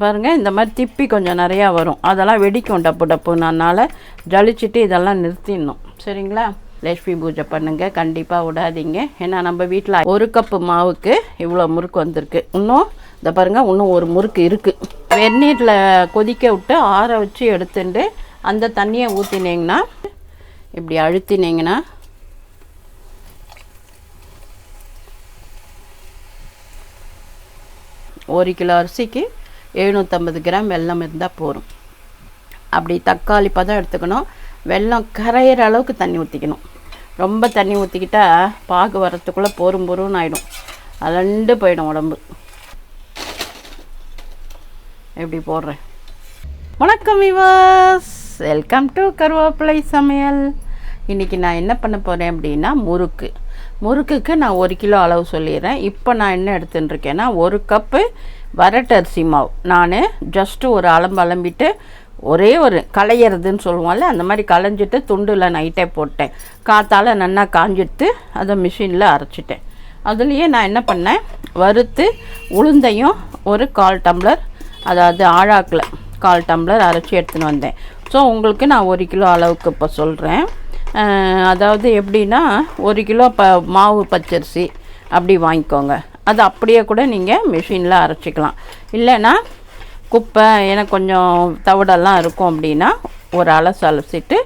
பாருங்கள், இந்த மாதிரி திப்பி கொஞ்சம் நிறையா வரும். அதெல்லாம் வெடிக்கும் டப்பு டப்புனால ஜலிச்சுட்டு இதெல்லாம் நிறுத்திடணும். சரிங்களா? லட்சுமி பூஜை பண்ணுங்கள், கண்டிப்பாக விடாதீங்க. ஏன்னா நம்ம வீட்டில் 1 கப்பு மாவுக்கு இவ்வளோ முறுக்கு வந்திருக்கு. இன்னும் இந்த பாருங்கள், இன்னும் ஒரு முறுக்கு இருக்குது. வெந்நீரில் கொதிக்க விட்டு ஆற வச்சு எடுத்துட்டு அந்த தண்ணியை ஊற்றினீங்கன்னா, இப்படி அழுத்தினீங்கன்னா ஒரு கிலோ அரிசிக்கு 750 கிராம் வெல்லம் இருந்தால் போதும். அப்படி தக்காளி பதம் எடுத்துக்கணும். வெல்லம் கரையிற அளவுக்கு தண்ணி ஊற்றிக்கணும். ரொம்ப தண்ணி ஊற்றிக்கிட்டால் பாகு வரத்துக்குள்ளே பொறுன்னு ஆகிடும், அலண்டு போயிடும் உடம்பு. எப்படி போடுறேன். வணக்கம் விவாஸ், வெல்கம் டு கருவேப்பிலை சமையல். இன்றைக்கி நான் என்ன பண்ண போகிறேன் அப்படின்னா, முறுக்குக்கு நான் 1 கிலோ அளவு சொல்லிடுறேன். இப்போ நான் என்ன எடுத்துட்டுருக்கேன்னா, 1 கப்பு வரட்டரிசி மாவு. நான் ஜஸ்ட்டு ஒரு அலம்பிட்டு ஒரே ஒரு களையிறதுன்னு சொல்லுவோம்ல, அந்த மாதிரி களைஞ்சிட்டு துண்டில் நைட்டே போட்டேன். காற்றால் நல்லா காஞ்சிட்டு அதை மிஷினில் அரைச்சிட்டேன். அதுலேயே நான் என்ன பண்ணேன், வறுத்து உளுந்தையும் ஒரு 1/4 டம்ளர், அதாவது ஆழாக்கில் 1/4 டம்ளர் அரைச்சி எடுத்துன்னு வந்தேன். ஸோ உங்களுக்கு நான் 1 கிலோ அளவுக்கு இப்போ சொல்கிறேன். அதாவது எப்படின்னா, 1 கிலோ மாவு பச்சரிசி அப்படி வாங்கிக்கோங்க. அது அப்படியே கூட நீங்கள் மிஷினில் அரைச்சிக்கலாம். இல்லைன்னா குப்பை எனக்கு கொஞ்சம் தவிடெல்லாம் இருக்கும் அப்படின்னா ஒரு அலசிட்டு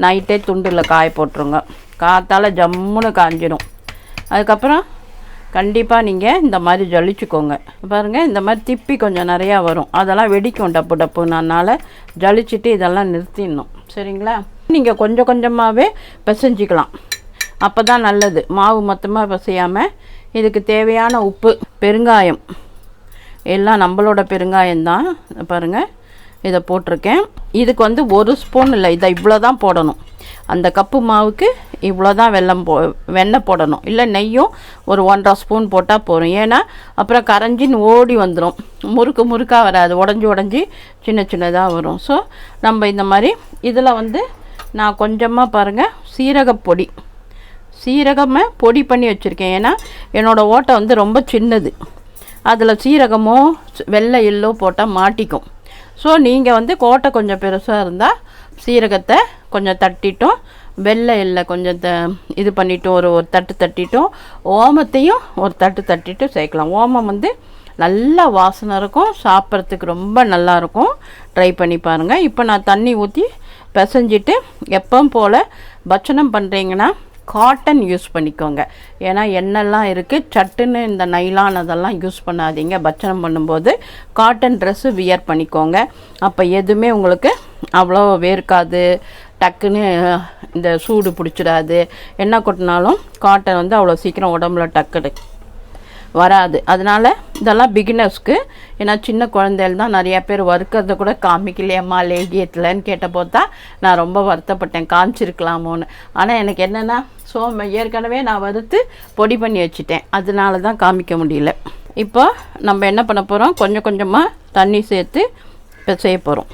நைட்டே துண்டில் காய போட்டுருங்க. காற்றால் ஜம்முன்னு காஞ்சிடும். அதுக்கப்புறம் கண்டிப்பாக நீங்கள் இந்த மாதிரி ஜலிச்சுக்கோங்க. பாருங்கள், இந்த மாதிரி திப்பி கொஞ்சம் நிறையா வரும். அதெல்லாம் வெடிக்கும் டப்பு டப்புனால ஜலிச்சுட்டு இதெல்லாம் நிறுத்திடணும். சரிங்களா? நீங்கள் கொஞ்சம் கொஞ்சமாகவே பிசைஞ்சிக்கலாம், அப்போ தான் நல்லது. மாவு மொத்தமாக பிசையாமல் இதுக்கு தேவையான உப்பு, பெருங்காயம், எல்லாம் நம்மளோட பெருங்காயம்தான். பாருங்கள், இதை போட்டிருக்கேன். இதுக்கு 1 ஸ்பூன் இல்லை, இதை இவ்வளோ தான் போடணும். அந்த கப்பு மாவுக்கு இவ்வளோ தான் வெண்ணெய் போடணும். இல்லை நெய்யும் ஒரு 1.5 ஸ்பூன் போட்டால் போதும். ஏன்னா அப்புறம் கரைஞ்சின்னு ஓடி வந்துடும், முறுக்காக வராது, உடஞ்சி சின்ன சின்னதாக வரும். ஸோ நம்ம இந்த மாதிரி இதில் நான் கொஞ்சமாக பாருங்கள் சீரகமே பொடி பண்ணி வச்சுருக்கேன். ஏன்னா என்னோடய ஓட்டை ரொம்ப சின்னது, அதில் சீரகமோ வெள்ளை எள்ளோ போட்டால் மாட்டிக்கும். ஸோ நீங்கள் கோட்டை கொஞ்சம் பெருசாக இருந்தால் சீரகத்தை கொஞ்சம் தட்டிட்டும், வெள்ளை எள்ளை கொஞ்சம் இது பண்ணிவிட்டு ஒரு தட்டு தட்டிட்டும், ஓமத்தையும் ஒரு தட்டு தட்டிட்டு சேர்க்கலாம். ஓமம் நல்லா வாசனை இருக்கும், சாப்பிட்றதுக்கு ரொம்ப நல்லாயிருக்கும். ட்ரை பண்ணி பாருங்கள். இப்போ நான் தண்ணி ஊற்றி பிசைஞ்சிட்டு, எப்பவும் போல் பட்சணம் பண்ணுறீங்கன்னா காட்டன் யூஸ் பண்ணிக்கோங்க. ஏன்னா எண்ணெய்லாம் இருக்குது, சட்டுன்னு இந்த நைலான் அதெல்லாம் யூஸ் பண்ணாதீங்க. பட்சணம் பண்ணும்போது காட்டன் ட்ரெஸ்ஸு வியர் பண்ணிக்கோங்க. அப்போ எதுவுமே உங்களுக்கு அவ்வளோ வேர்க்காது, டக்குன்னு இந்த சூடு பிடிச்சிடாது. எண்ணெய் கொட்டினாலும் காட்டன் அவ்வளோ சீக்கிரம் உடம்புல டக்குடு வராது. அதனால் இதெல்லாம் பிகினர்ஸ்க்கு. ஏன்னா சின்ன குழந்தைகள் தான் நிறையா பேர் வறுக்கிறத கூட காமிக்கலையம்மா லேகியத்தில்ன்னு கேட்டபோது தான் நான் ரொம்ப வருத்தப்பட்டேன், காமிச்சிருக்கலாமோன்னு. ஆனால் எனக்கு என்னென்னா, ஏற்கனவே நான் வறுத்து பொடி பண்ணி வச்சுட்டேன், அதனால தான் காமிக்க முடியல. இப்போ நம்ம என்ன பண்ண போகிறோம், கொஞ்சம் கொஞ்சமாக தண்ணி சேர்த்து செய்ய போகிறோம்.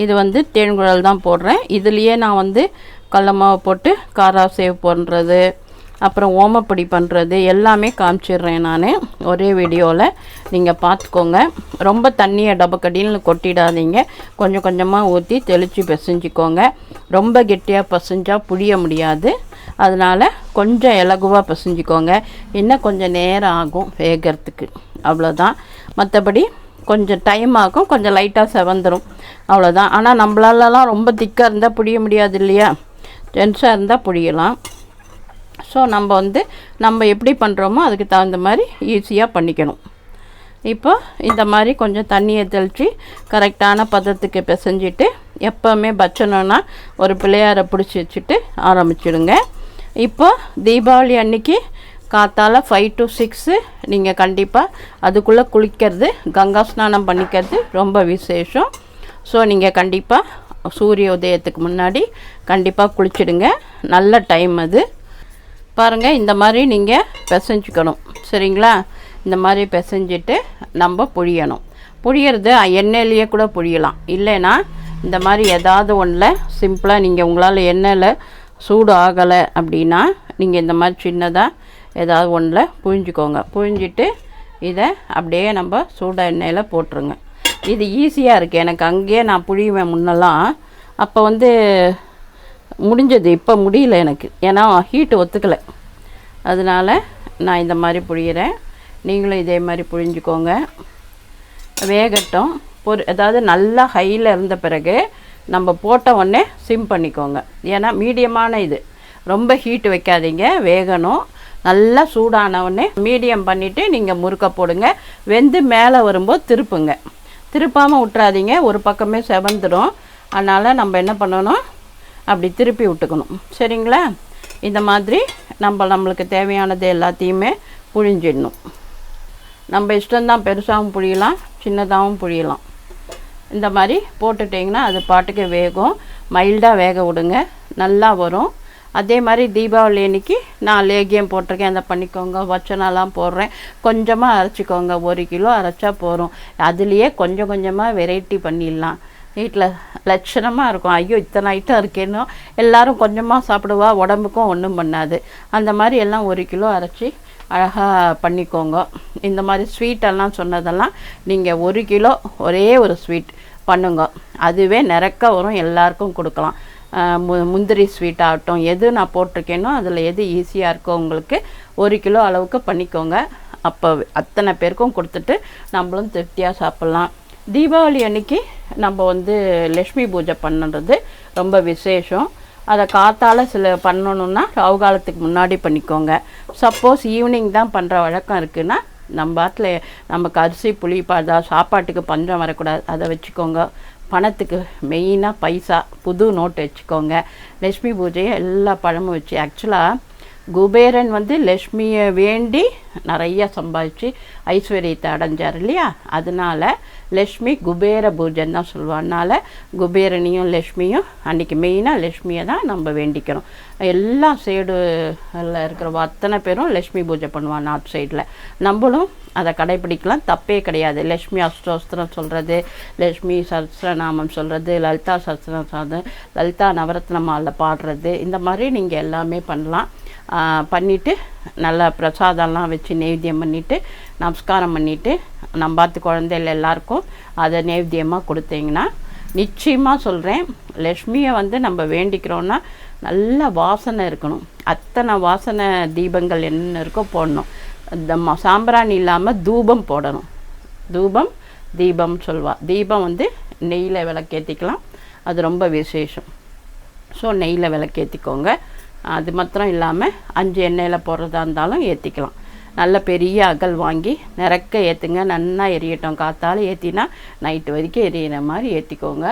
இது தேன்குழல் தான் போடுறேன். இதுலேயே நான் கடல மாவு போட்டு கராசேவ் பண்ணுறது, அப்புறம் ஓமப்பொடி பண்ணுறது எல்லாமே காமிச்சிடுறேன் நான் ஒரே வீடியோவில். நீங்கள் பார்த்துக்கோங்க. ரொம்ப தண்ணியை டபக்கடின்னு கொட்டிடாதீங்க, கொஞ்சம் கொஞ்சமாக ஊற்றி தெளித்து பிசைஞ்சிக்கோங்க. ரொம்ப கெட்டியாக பிசைஞ்சால் புளிய முடியாது, அதனால் கொஞ்சம் இலகுவாக பிசைஞ்சிக்கோங்க. இன்னும் கொஞ்சம் நேரம் ஆகும் வேகிறதுக்கு, அவ்வளோதான். மற்றபடி கொஞ்சம் டைம் ஆகும், கொஞ்சம் லைட்டாக செவந்துடும், அவ்வளோதான். ஆனால் நம்மளாலலாம் ரொம்ப திக்காக இருந்தால் புளிய முடியாது இல்லையா, டென்ஸாக இருந்தால் புளியலாம். ஸோ நம்ம எப்படி பண்ணுறோமோ அதுக்கு தகுந்த மாதிரி ஈஸியாக பண்ணிக்கணும். இப்போ இந்த மாதிரி கொஞ்சம் தண்ணியை தெளித்து கரெக்டான பதத்துக்கு பிசைஞ்சிட்டு, எப்போவுமே பச்சனோன்னா ஒரு பிள்ளையாரை பிடிச்சி வச்சுட்டு ஆரம்பிச்சிடுங்க. இப்போ தீபாவளி அன்னைக்கு காத்தால் 5 to 6 நீங்கள் கண்டிப்பாக அதுக்குள்ளே குளிக்கிறது, கங்கா ஸ்நானம் பண்ணிக்கிறது ரொம்ப விசேஷம். ஸோ நீங்கள் கண்டிப்பாக சூரிய உதயத்துக்கு முன்னாடி கண்டிப்பாக குளிச்சிடுங்க. நல்ல டைம் அது. பாருங்கள், இந்த மாதிரி நீங்கள் பிசைஞ்சிக்கணும். சரிங்களா? இந்த மாதிரி பிசைஞ்சிட்டு நம்ம புழியணும். புழியறது எண்ணெயிலேயே கூட புழியலாம். இல்லைன்னா இந்த மாதிரி ஏதாவது ஒன்றில் சிம்பிளாக நீங்கள் உங்களால் எண்ணெயில் சூடு ஆகலை அப்படின்னா நீங்கள் இந்த மாதிரி சின்னதாக ஏதாவது ஒன்றில் புழிஞ்சிக்கோங்க. புழிஞ்சிட்டு இதை அப்படியே நம்ம சூட எண்ணெயில் போட்டுருங்க. இது ஈஸியாக இருக்குது. எனக்கு அங்கேயே நான் புழிவேன் முன்னெல்லாம். அப்போ வந்து முடிஞ்சது. இப்போ முடியல எனக்கு, ஏன்னா ஹீட்டு ஒத்துக்கலை. அதனால் நான் இந்த மாதிரி புழிகிறேன். நீங்களும் இதே மாதிரி புழிஞ்சிக்கோங்க. வேகட்டும். அதாவது நல்லா ஹையில் இருந்த பிறகு நம்ம போட்ட உடனே சிம் பண்ணிக்கோங்க. ஏன்னா மீடியமான இது, ரொம்ப ஹீட்டு வைக்காதீங்க. வேகணும். நல்லா சூடானவுடனே மீடியம் பண்ணிவிட்டு நீங்கள் முறுக்க போடுங்க. வெந்து மேலே வரும்போது திருப்புங்க. திருப்பாமல் விட்டுறாதீங்க, ஒரு பக்கமே செவந்துடும். அதனால் நம்ம என்ன பண்ணணும், அப்படி திருப்பி விட்டுக்கணும். சரிங்களா? இந்த மாதிரி நம்மளுக்கு தேவையானது எல்லாத்தையுமே புழிஞ்சிடணும். நம்ம இஷ்டம்தான், பெருசாகவும் புழியலாம், சின்னதாகவும் புழியலாம். இந்த மாதிரி போட்டுட்டிங்கன்னா அது பாட்டுக்கு வேகும். மைல்டாக வேக விடுங்க, நல்லா வரும். அதே மாதிரி தீபாவளி அன்றைக்கி நான் லேகியம் போட்டிருக்கேன், அதை பண்ணிக்கோங்க. வச்சனாலாம் போடுறேன். கொஞ்சமாக அரைச்சிக்கோங்க. 1 கிலோ அரைச்சா போகிறோம். அதுலேயே கொஞ்சம் கொஞ்சமாக வெரைட்டி பண்ணிடலாம். வீட்டில் லட்சணமாக இருக்கும். ஐயோ இத்தனை ஐட்டம் இருக்கேன்னு எல்லோரும் கொஞ்சமாக சாப்பிடுவா, உடம்புக்கும் ஒன்றும் பண்ணாது. அந்த மாதிரி எல்லாம் 1 கிலோ அரைச்சி அழகாக பண்ணிக்கோங்க. இந்த மாதிரி ஸ்வீட்டெல்லாம் சொன்னதெல்லாம் நீங்கள் 1 கிலோ ஒரே ஒரு ஸ்வீட் பண்ணுங்க. அதுவே நிறக்க வரும், எல்லாருக்கும் கொடுக்கலாம். முந்திரி ஸ்வீட் ஆகட்டும், எது நான் போட்டிருக்கேனோ அதில் எது ஈஸியாக இருக்கோ உங்களுக்கு 1 கிலோ அளவுக்கு பண்ணிக்கோங்க. அப்போ அத்தனை பேருக்கும் கொடுத்துட்டு நம்மளும் திருப்தியாக சாப்பிட்லாம். தீபாவளி அன்றைக்கி நம்ம வந்து லக்ஷ்மி பூஜை பண்ணுறது ரொம்ப விசேஷம். அதை காத்தால் சில பண்ணணுன்னா ராவுகாலத்துக்கு முன்னாடி பண்ணிக்கோங்க. சப்போஸ் ஈவினிங் தான் பண்ணுற வழக்கம் இருக்குன்னா நம்ம பாட்டில் நமக்கு அரிசி புளிப்பாதா, சாப்பாட்டுக்கு பஞ்சம் வரக்கூடாது, அதை வச்சுக்கோங்க. பணத்துக்கு மெயினாக பைசா, புது நோட்டு வச்சுக்கோங்க. லக்ஷ்மி பூஜையை எல்லா பழமும் வச்சு, ஆக்சுவலாக குபேரன் வந்து லக்ஷ்மியை வேண்டி நிறையா சம்பாதிச்சு ஐஸ்வர்யத்தை அடைஞ்சார் இல்லையா? அதனால் லக்ஷ்மி குபேர பூஜைன்னு தான் சொல்லுவாள். அதனால் குபேரனையும் லக்ஷ்மியும் அன்றைக்கி மெயினாக லக்ஷ்மியை தான் நம்ம வேண்டிக்கிறோம். எல்லா சைடில் இருக்கிற அத்தனை பேரும் லக்ஷ்மி பூஜை பண்ணுவாள் நார்த் சைடில். நம்மளும் அதை கடைப்பிடிக்கலாம், தப்பே கிடையாது. லக்ஷ்மி அஷ்டோஸ்திரம் சொல்கிறது, லக்ஷ்மி சஹஸ்ரநாமம் சொல்கிறது, லலிதா சஹஸ்ரநாமம், லலிதா நவரத்ன மாலை பாடுறது, இந்த மாதிரி நீங்கள் எல்லாமே பண்ணலாம். பண்ணிவிட்டு நல்லா பிரசாதம்லாம் வச்சு நெய்வேத்தியம் பண்ணிவிட்டு நமஸ்காரம் பண்ணிவிட்டு நம்ம பார்த்து குழந்தைகள் எல்லாருக்கும் அதை நெய்வேத்தியமாக கொடுத்தீங்கன்னா, நிச்சயமாக சொல்கிறேன், லக்ஷ்மியை வந்து நம்ம வேண்டிக்கிறோன்னா நல்ல வாசனை இருக்கணும். அத்தனை வாசனை தீபங்கள் என்ன இருக்கோ போடணும். இந்த சாம்பிராணி இல்லாமல் தூபம் போடணும். தூபம் தீபம் சொல்வாள். தீபம் வந்து நெய்யில் விளக்கேற்றிக்கலாம், அது ரொம்ப விசேஷம். ஸோ நெய்யில் விளக்கேற்றிக்கோங்க. அது மாத்திரம் இல்லாமல் 5 எண்ணெயில் போடுறதா இருந்தாலும் ஏற்றிக்கலாம். நல்ல பெரிய அகல் வாங்கி நிறக்க ஏற்றுங்க. நல்லா எரியட்டும். காத்தால் ஏற்றினா நைட்டு வரைக்கும் எரியிற மாதிரி ஏற்றிக்கோங்க.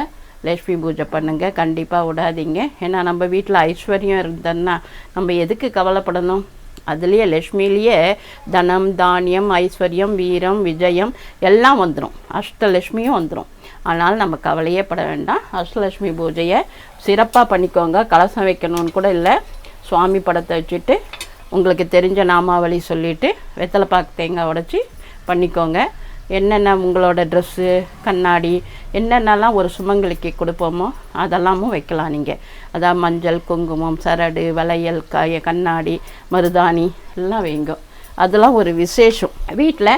லக்ஷ்மி பூஜை பண்ணுங்கள், கண்டிப்பாக விடாதீங்க. ஏன்னா நம்ம வீட்டில் ஐஸ்வர்யம் இருந்ததுன்னா நம்ம எதுக்கு கவலைப்படணும்? அதுலேயே லக்ஷ்மிலேயே தனம், தானியம், ஐஸ்வர்யம், வீரம், விஜயம் எல்லாம் வந்துடும். அஷ்டலக்ஷ்மியும் வந்துடும். அதனால் நம்ம கவலையே பட வேண்டாம். அஷ்டலக்ஷ்மி பூஜையை சிறப்பாக பண்ணிக்கோங்க. கலசம் வைக்கணும்னு கூட இல்லை, சுவாமி படத்தை வச்சுட்டு உங்களுக்கு தெரிஞ்ச நாமாவளி சொல்லிவிட்டு வெத்தலை பாக்கு தேங்காய் உடைச்சி பண்ணிக்கோங்க. என்னென்ன உங்களோட ட்ரெஸ்ஸு, கண்ணாடி, என்னென்னலாம் ஒரு சுமங்கலிக்கு கொடுப்போமோ அதெல்லாமும் வைக்கலாம் நீங்கள். அதாவது மஞ்சள், குங்குமம், சரடு, வளையல், கண்ணாடி, மருதாணி எல்லாம் வைங்க. அதெல்லாம் ஒரு விசேஷம். வீட்டில்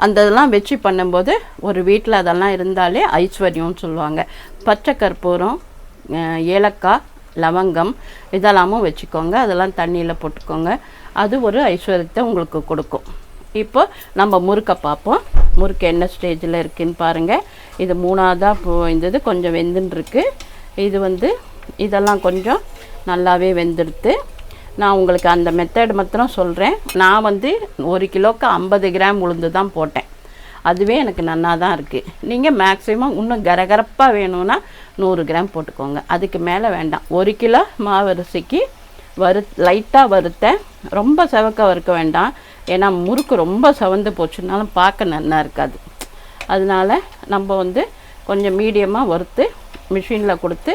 அந்த இதெல்லாம் வச்சு பண்ணும்போது ஒரு வீட்டில் அதெல்லாம் இருந்தாலே ஐஸ்வர்யம்னு சொல்லுவாங்க. பச்சை கற்பூரம், ஏலக்காய், லவங்கம் இதெல்லாமும் வச்சுக்கோங்க. அதெல்லாம் தண்ணியில் போட்டுக்கோங்க. அது ஒரு ஐஸ்வர்யத்தை உங்களுக்கு கொடுக்கும். இப்போ நம்ம முறுக்கை பார்ப்போம். முறுக்கு என்ன ஸ்டேஜில் இருக்குதுன்னு பாருங்கள். இது 3ஆவதாக இருந்தது, கொஞ்சம் வெந்துன்ருக்கு. இது வந்து இதெல்லாம் கொஞ்சம் நல்லாவே வெந்துடுத்து. நான் உங்களுக்கு அந்த மெத்தட் மாத்திரம் சொல்கிறேன். நான் வந்து 1 கிலோவுக்கு 50 கிராம் உளுந்து தான் போட்டேன். அதுவே எனக்கு நன்னா தான் இருக்குது. நீங்கள் மேக்ஸிமம் இன்னும் கரகரப்பாக வேணும்னா 100 கிராம் போட்டுக்கோங்க. அதுக்கு மேலே வேண்டாம். 1 கிலோ மாவரிசிக்கு லைட்டாக வறுத்தேன், ரொம்ப செவக்க வறுக்க வேண்டாம். ஏன்னா முறுக்கு ரொம்ப செவந்து போச்சுனாலும் பார்க்க நல்லா இருக்காது. அதனால் நம்ம வந்து கொஞ்சம் மீடியமாக வறுத்து மிஷினில் கொடுத்து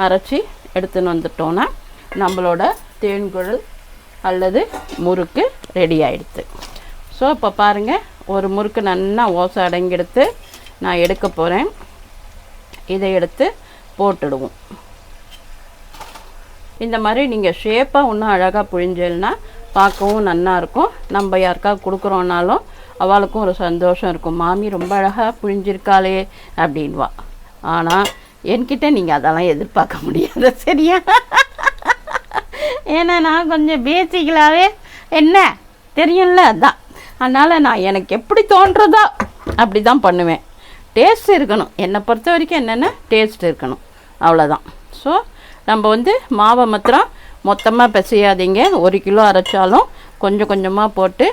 அரைச்சி எடுத்துன்னு வந்துட்டோன்னா நம்மளோட தேன்குழல் அல்லது முறுக்கு ரெடி ஆகிடுது. ஸோ இப்போ பாருங்கள், ஒரு முறுக்கு நல்லா ஓசை அடங்கிடுத்து நான் எடுக்க போகிறேன். இதை எடுத்து போட்டுடுவோம். இந்த மாதிரி நீங்கள் ஷேப்பாக இன்னும் அழகாக புழிஞ்சல்னா பார்க்கவும் நல்லாயிருக்கும். நம்ம யாருக்காக கொடுக்குறோன்னாலும் அவளுக்கும் ஒரு சந்தோஷம் இருக்கும். மாமி ரொம்ப அழகாக புழிஞ்சிருக்காளே அப்படின்வா. ஆனால் என்கிட்ட நீங்கள் அதெல்லாம் எதிர்பார்க்க முடியாது, சரியா? ஏன்னா நான் கொஞ்சம் பேசிக்கலாகவே என்ன தெரியும்ல, அதான். அதனால் நான் எனக்கு எப்படி தோன்றதோ அப்படி தான் பண்ணுவேன். டேஸ்ட் இருக்கணும், என்னை பொறுத்த வரைக்கும் என்னென்ன டேஸ்ட் இருக்கணும், அவ்வளோதான். ஸோ நம்ம வந்து மாவை மாத்திரம் மொத்தமாக பிசையாதீங்க. 1 கிலோ அரைச்சாலும் கொஞ்சம் கொஞ்சமாக போட்டு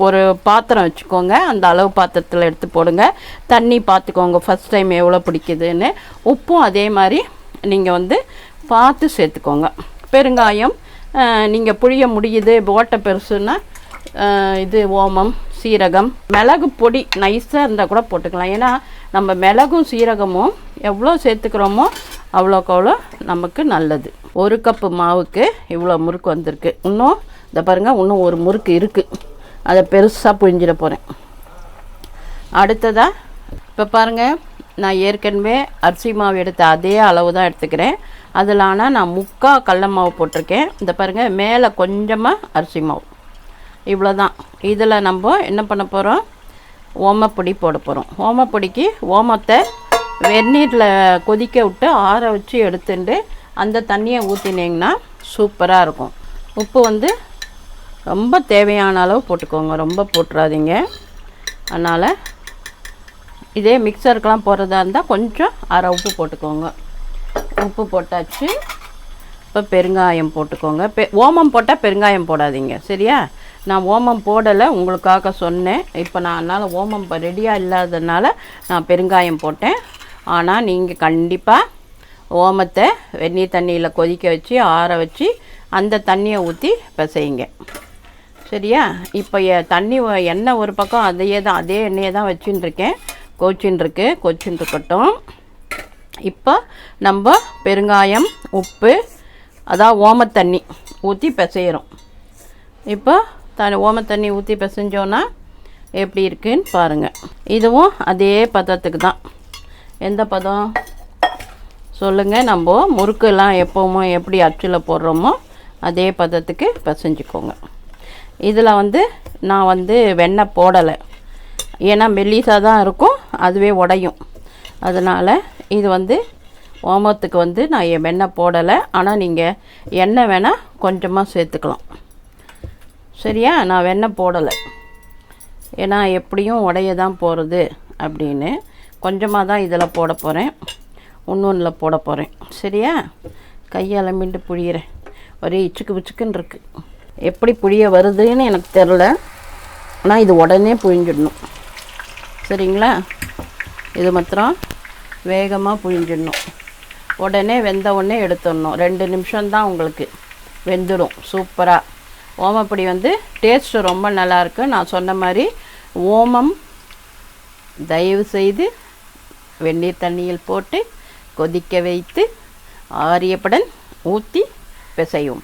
ஒரு பாத்திரம் வச்சுக்கோங்க. அந்த அளவு பாத்திரத்தில் எடுத்து போடுங்க. தண்ணி பார்த்துக்கோங்க ஃபஸ்ட் டைம் எவ்வளோ பிடிக்குதுன்னு. உப்பும் அதே மாதிரி நீங்கள் வந்து பார்த்து சேர்த்துக்கோங்க. பெருங்காயம் நீங்கள் புழிய முடியுது, ஓட்டை பெருசுன்னா இது ஓமம், சீரகம், மிளகு பொடி நைஸாக இருந்தால் கூட போட்டுக்கலாம். ஏன்னா நம்ம மிளகும் சீரகமும் எவ்வளோ சேர்த்துக்கிறோமோ அவ்வளோக்கு அவ்வளோ நமக்கு நல்லது. 1 கப்பு மாவுக்கு இவ்வளோ முறுக்கு வந்திருக்கு. இன்னும் இதை பாருங்கள், இன்னும் ஒரு முறுக்கு இருக்குது, அதை பெருசாக புழிஞ்சிட போகிறேன். அடுத்ததாக இப்போ பாருங்கள், நான் ஏற்கனவே அரிசி மாவு எடுத்த அதே அளவு தான் எடுத்துக்கிறேன். அதில் ஆனால் நான் 3/4 கடல மாவு போட்டிருக்கேன். இந்த பாருங்கள், மேலே கொஞ்சமாக அரிசி மாவு, இவ்வளோ தான். இதில் நம்ம என்ன பண்ண போகிறோம், ஓமப்பொடி போட போகிறோம். ஓமப்பொடிக்கு ஓமத்தை வெந்நீரில் கொதிக்க விட்டு ஆற வச்சு எடுத்துட்டு அந்த தண்ணியை ஊற்றினீங்கன்னா சூப்பராக இருக்கும். உப்பு வந்து ரொம்ப தேவையான அளவு போட்டுக்கோங்க, ரொம்ப போட்டுறாதீங்க. அதனால் இதே மிக்சருக்கெலாம் போடுறதா இருந்தால் கொஞ்சம் அரை உப்பு போட்டுக்கோங்க. உப்பு போட்டாச்சு. இப்போ பெருங்காயம் போட்டுக்கோங்க. ஓமம் போட்டால் பெருங்காயம் போடாதீங்க, சரியா? நான் ஓமம் போடலை, உங்களுக்காக சொன்னேன். இப்போ நான் அதனால் ஓமம் இப்போ ரெடியாக இல்லாததுனால நான் பெருங்காயம் போட்டேன். ஆனால் நீங்கள் கண்டிப்பாக ஓமத்தை வெந்நீர் தண்ணியில் கொதிக்க வச்சு ஆற வச்சு அந்த தண்ணியை ஊற்றி பிசையுங்க, சரியா? இப்போ தண்ணி எண்ணெய் ஒரு பக்கம் அதே எண்ணெயை தான் வச்சுட்டுருக்கேன். கொச்சின்னு இருக்கட்டும். இப்போ நம்ம பெருங்காயம், உப்பு, அதான் ஓமத்தண்ணி ஊற்றி பிசைகிறோம். இப்போ ஓமத்தண்ணி ஊற்றி பிசைஞ்சோன்னா எப்படி இருக்குன்னு பாருங்கள். இதுவும் அதே பதத்துக்கு தான். எந்த பதம் சொல்லுங்கள்? நம்ம முறுக்கெல்லாம் எப்போவுமோ எப்படி அச்சில் போடுறோமோ அதே பதத்துக்கு பிசைஞ்சிக்கோங்க. இதில் வந்து நான் வந்து வெண்ணெய் போடலை, ஏன்னா மெல்லிசாக தான் இருக்கும், அதுவே உடையும். அதனால் இது வந்து ஓமத்துக்கு வந்து நான் வெண்ணெய் போடலை. ஆனால் நீங்கள் எண்ணெய் வேணால் கொஞ்சமாக சேர்த்துக்கலாம், சரியா? நான் வெண்ணெய் போடலை, ஏன்னா எப்படியும் உடைய தான் போகிறது அப்படின்னு. கொஞ்சமாக தான் இதில் போட போகிறேன், இன்னொன்றில் போட போகிறேன், சரியா? கையால் மீண்டு புழியிறேன். ஒரே இச்சுக்குன்னு இருக்குது. எப்படி புழிய வருதுன்னு எனக்கு தெரில, ஆனால் இது உடனே புழிஞ்சிடணும், சரிங்களா? இது மாத்திரம் வேகமாக புழிஞ்சிடணும். உடனே வெந்த உடனே எடுத்துடணும். 2 நிமிஷம்தான் உங்களுக்கு வெந்துடும் சூப்பராக. ஓமப்பொடி வந்து டேஸ்ட்டு ரொம்ப நல்லாயிருக்கு. நான் சொன்ன மாதிரி ஓமம் தயவு செய்து வெந்நீர் தண்ணியில் போட்டு கொதிக்க வைத்து ஆரியப்படன் ஊற்றி பிசையும்.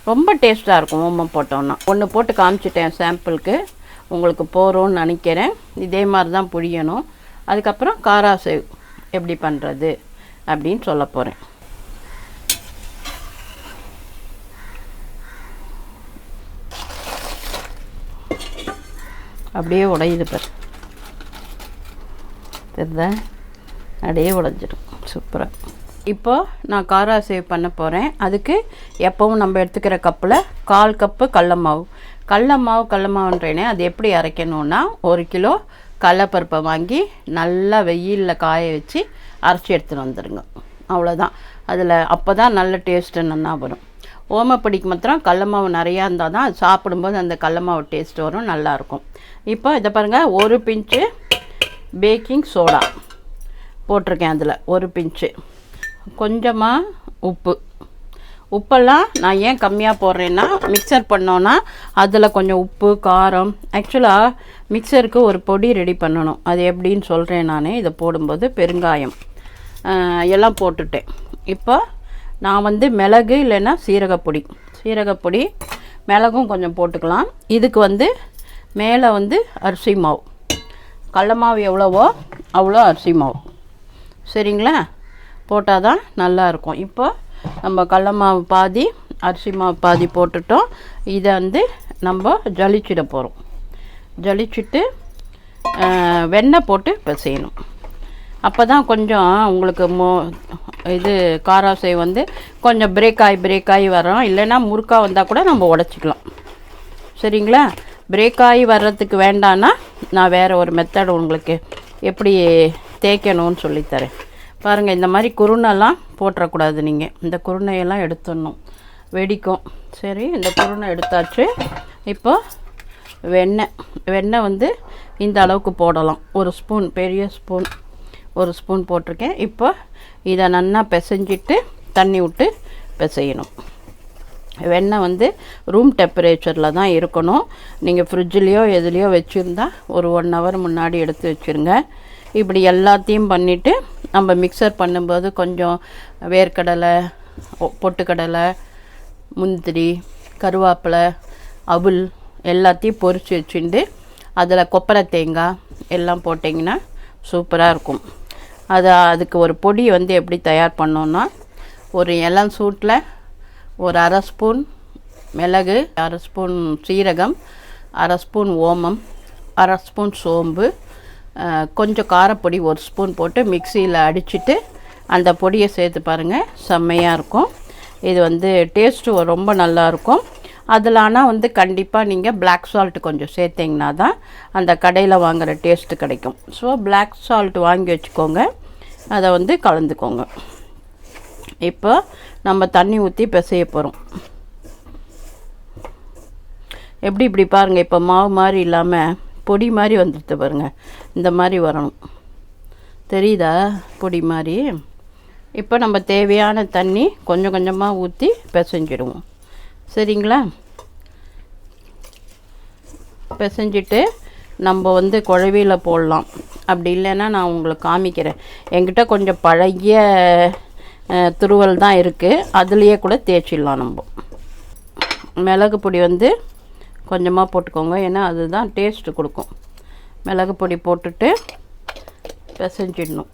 ரொம்ப டேஸ்ட்டாக இருக்கும் ஓமம் போட்டோன்னா. ஒன்று போட்டு காமிச்சிட்டேன் சாம்பிளுக்கு, உங்களுக்கு போகிறோன்னு நினைக்கிறேன். இதே மாதிரி தான் புழியணும். அதுக்கப்புறம் கராசெவ் எப்படி பண்ணுறது அப்படின்னு சொல்ல போகிறேன். அப்படியே உடையுது பாரு, தெரியுதா? அப்படியே உடைஞ்சிடும் சூப்பராக. இப்போது நான் கராசெவ் பண்ண போகிறேன். அதுக்கு எப்போவும் நம்ம எடுத்துக்கிற கப்பில் 1/4 கப்பு கடல மாவுன்றேனே, அது எப்படி அரைக்கணுன்னா 1 கிலோ கடலப்பருப்பை வாங்கி நல்லா வெயிலில் காய வச்சு அரைச்சி எடுத்துகிட்டு வந்துடுங்க. அவ்வளோதான். அதில் அப்போ தான் நல்ல டேஸ்ட்டு நல்லா வரும். ஓமப்பொடிக்கு மாத்திரம் கடல மாவு நிறையா இருந்தால் தான் அது சாப்பிடும்போது அந்த கடல மாவு டேஸ்ட் வரும், நல்லாயிருக்கும். இப்போ இதை பாருங்கள், 1 பிஞ்சு பேக்கிங் சோடா போட்டிருக்கேன். அதில் 1 பிஞ்சு, கொஞ்சமாக உப்பெல்லாம் நான் ஏன் கம்மியாக போடுறேன்னா, மிக்சர் பண்ணோன்னா அதில் கொஞ்சம் உப்பு, காரம். ஆக்சுவலாக மிக்சருக்கு ஒரு பொடி ரெடி பண்ணணும், அது எப்படின்னு சொல்கிறேன் நான். இதை போடும்போது பெருங்காயம் எல்லாம் போட்டுட்டேன். இப்போ நான் வந்து மிளகு இல்லைன்னா சீரகப்பொடி மிளகும் கொஞ்சம் போட்டுக்கலாம். இதுக்கு வந்து மேலே வந்து அரிசி மாவு, கடல மாவு எவ்வளவோ அவ்வளோ அரிசி மாவு, சரிங்களா? போட்டால் தான் நல்லாயிருக்கும். இப்போ நம்ம கடல மாவு பாதி, அரிசி மாவு பாதி போட்டுட்டோம். இதை வந்து நம்ம ஜலிச்சிட போகிறோம். ஜலிச்சுட்டு வெண்ணெய் போட்டு பிசையணும். அப்போ தான் கொஞ்சம் உங்களுக்கு இது காராசேவ் வந்து கொஞ்சம் பிரேக் ஆகி வரோம். இல்லைன்னா முறுக்கா வந்தால் கூட நம்ம உடச்சிக்கலாம். சரிங்களா? பிரேக் ஆகி வர்றதுக்கு வேண்டான்னா நான் வேறு ஒரு மெத்தட் உங்களுக்கு எப்படி தேய்க்கணும்னு சொல்லித்தரேன். பாருங்கள், இந்த மாதிரி குருணெல்லாம் போட்டுறக்கூடாது. நீங்கள் இந்த குருணையெல்லாம் எடுத்துடணும், வெடிக்கும். சரி, இந்த குருணை எடுத்தாச்சு. இப்போ வெண்ணெய் வந்து இந்த அளவுக்கு போடலாம். ஒரு ஸ்பூன், பெரிய ஸ்பூன், ஒரு ஸ்பூன் போட்டிருக்கேன். இப்போ இதை நல்லா பிசைஞ்சிட்டு தண்ணி விட்டு பிசையணும். வெண்ணெய் வந்து ரூம் டெம்பரேச்சரில் தான் இருக்கணும். நீங்கள் ஃப்ரிட்ஜ்லேயோ எதுலேயோ வச்சுருந்தா ஒரு 1 ஹவர் முன்னாடி எடுத்து வச்சுருங்க. இப்படி எல்லாத்தையும் பண்ணிவிட்டு நம்ம மிக்சர் பண்ணும்போது கொஞ்சம் வேர்க்கடலை, பொட்டுக்கடலை, முந்திரி, கருவேப்பிலை, அவுல் எல்லாத்தையும் பொரித்து வச்சுட்டு அதில் கொப்பரை தேங்காய் எல்லாம் போட்டிங்கன்னா சூப்பராக இருக்கும். அதுக்கு ஒரு பொடி வந்து எப்படி தயார் பண்ணோன்னா, ஒரு இளம் சூட்டில் ஒரு 1/2 ஸ்பூன் மிளகு, 1/2 ஸ்பூன் சீரகம், 1/2 ஸ்பூன் ஓமம், 1/2 ஸ்பூன் சோம்பு, கொஞ்சம் காரப்பொடி 1 ஸ்பூன் போட்டு மிக்சியில் அடிச்சுட்டு அந்த பொடியை சேர்த்து பாருங்கள், செம்மையாக இருக்கும். இது வந்து டேஸ்ட்டு ரொம்ப நல்லாயிருக்கும். அதில் ஆனால் வந்து கண்டிப்பாக நீங்கள் பிளாக் சால்ட் கொஞ்சம் சேர்த்திங்கன்னா தான் அந்த கடையில் வாங்குகிற டேஸ்ட்டு கிடைக்கும். ஸோ பிளாக் சால்ட் வாங்கி வச்சுக்கோங்க, அதை வந்து கலந்துக்கோங்க. இப்போ நம்ம தண்ணி ஊற்றி பிசைய போகிறோம். இப்படி பாருங்கள், இப்போ மாவு மாதிரி இல்லாமல் பொடி மாதிரி வந்துடுது பாருங்கள். இந்த மாதிரி வரணும், தெரியுதா? பொடி மாதிரி. இப்போ நம்ம தேவையான தண்ணி கொஞ்சம் கொஞ்சமாக ஊற்றி பிசைஞ்சிடுவோம். சரிங்களா? பிசைஞ்சிட்டு நம்ம வந்து குழவியில் போடலாம். அப்படி இல்லைன்னா நான் உங்களுக்கு காமிக்கிறேன். என்கிட்ட கொஞ்சம் பழைய துருவல் தான் இருக்குது, அதுலேயே கூட தேய்ச்சிடலாம். நம்ம மிளகு பொடி வந்து கொஞ்சமாக போட்டுக்கோங்க, ஏன்னா அதுதான் டேஸ்ட்டு கொடுக்கும். மிளகு பொடி போட்டுட்டு பிசைஞ்சிடணும்.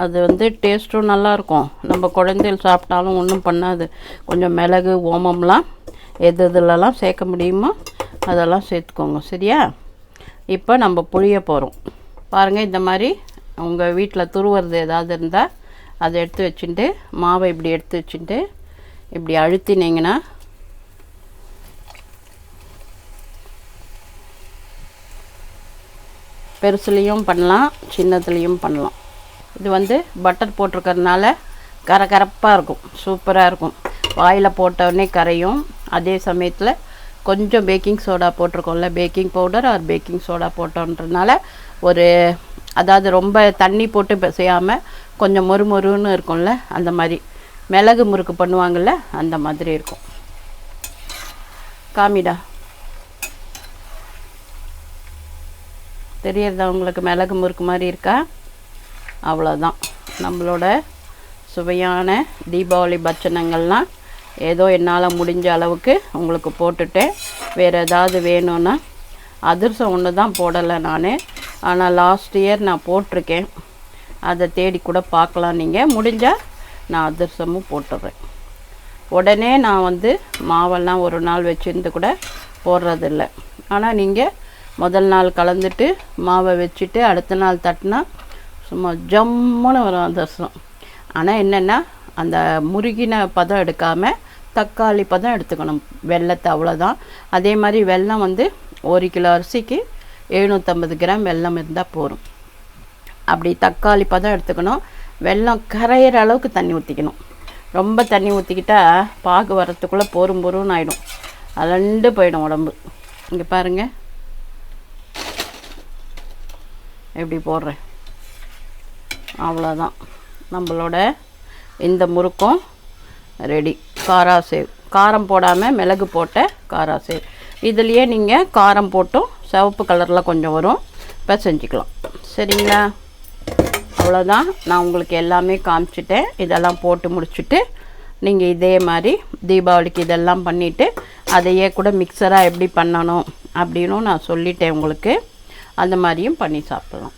அது வந்து டேஸ்ட்டும் நல்லாயிருக்கும். நம்ம குழந்தைகள் சாப்பிட்டாலும் ஒன்றும் பண்ணாது. கொஞ்சம் மிளகு, ஓமம்லாம் எதுலலாம் சேர்க்க முடியுமோ அதெல்லாம் சேர்த்துக்கோங்க. சரியா? இப்போ நம்ம புளிய போகிறோம். பாருங்கள், இந்த மாதிரி உங்கள் வீட்டில் துருவுறது ஏதாவது இருந்தால் அதை எடுத்து வச்சுட்டு மாவை இப்படி எடுத்து வச்சுட்டு இப்படி அழுத்தினீங்கன்னா பெருசுலேயும் பண்ணலாம், சின்னத்துலேயும் பண்ணலாம். இது வந்து பட்டர் போட்டிருக்கறதுனால கரகரப்பாக இருக்கும், சூப்பராக இருக்கும். வாயில் போட்டோடனே கரையும். அதே சமயத்தில் கொஞ்சம் பேக்கிங் சோடா போட்டிருக்கோம்ல, baking powder or baking soda போட்டோன்றதுனால அதாவது ரொம்ப தண்ணி போட்டு பிசையாமல் கொஞ்சம் மொறுமொறுன்னு இருக்கும்ல, அந்த மாதிரி மிளகு முறுக்கு பண்ணுவாங்கள்ல, அந்த மாதிரி இருக்கும். காமிடா, தெரியறதா உங்களுக்கு? மிளகு முறுக்கு மாதிரி இருக்கா? அவ்வளோதான். நம்மளோட சுவையான தீபாவளி பட்சணங்கள்லாம் ஏதோ என்னால் முடிஞ்ச அளவுக்கு உங்களுக்கு போட்டுட்டேன். வேறு ஏதாவது வேணும்னா, அதிரசம் ஒன்று தான் போடலை நான், ஆனால் லாஸ்ட் இயர் நான் போட்டிருக்கேன். அதை தேடி கூட பார்க்கலாம். நீங்கள் முடிஞ்சால் நான் அதிரசமும் போட்டுடுறேன். உடனே நான் வந்து மாவெல்லாம் ஒரு நாள் வச்சுருந்து கூட போடுறதில்ல. ஆனால் நீங்கள் முதல் நாள் கலந்துட்டு மாவை வச்சுட்டு அடுத்த நாள் தட்டினா சும்மா ஜம்முன்னு வரும் அதிரசம். ஆனால் என்னென்னா, அந்த முருகின பதம் எடுக்காமல் தக்காளி பதம் எடுத்துக்கணும் வெல்லத்தை, அவ்வளோதான். அதே மாதிரி வெல்லம் வந்து 1 கிலோ அரிசிக்கு 750 கிராம் வெல்லம் இருந்தால் போதும். அப்படி தக்காளி பதம் எடுத்துக்கணும். வெல்லம் கரையிற அளவுக்கு தண்ணி ஊற்றிக்கணும். ரொம்ப தண்ணி ஊற்றிக்கிட்டால் பாகு வரத்துக்குள்ளே பொறுன்னு ஆகிடும், அலண்டு போயிடும் உடம்பு. இங்கே பாருங்கள், எப்படி போடுறேன். அவ்வளோதான், நம்மளோட இந்த முறுக்கும் ரெடி. காராசேவ், காரம் போடாமல் மிளகு போட்ட காராசேவ். இதுலேயே நீங்கள் காரம் போட்டும் சிவப்பு கலரில் கொஞ்சம் வரும், பிசைஞ்சிக்கலாம். சரிங்களா? அவ்வளோதான். நான் உங்களுக்கு எல்லாமே காமிச்சிட்டேன். இதெல்லாம் போட்டு முடிச்சுட்டு நீங்கள் இதே மாதிரி தீபாவளிக்கு இதெல்லாம் பண்ணிவிட்டு அதையே கூட மிக்சராக எப்படி பண்ணணும் அப்படின்னு நான் சொல்லிட்டேன் உங்களுக்கு. அந்த மாதிரியும் பண்ணி சாப்பிடலாம்.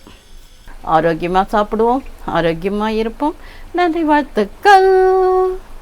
ஆரோக்கியமாக சாப்பிடுவோம், ஆரோக்கியமாக இருப்போம். நன்றி, வாழ்த்துக்கள்.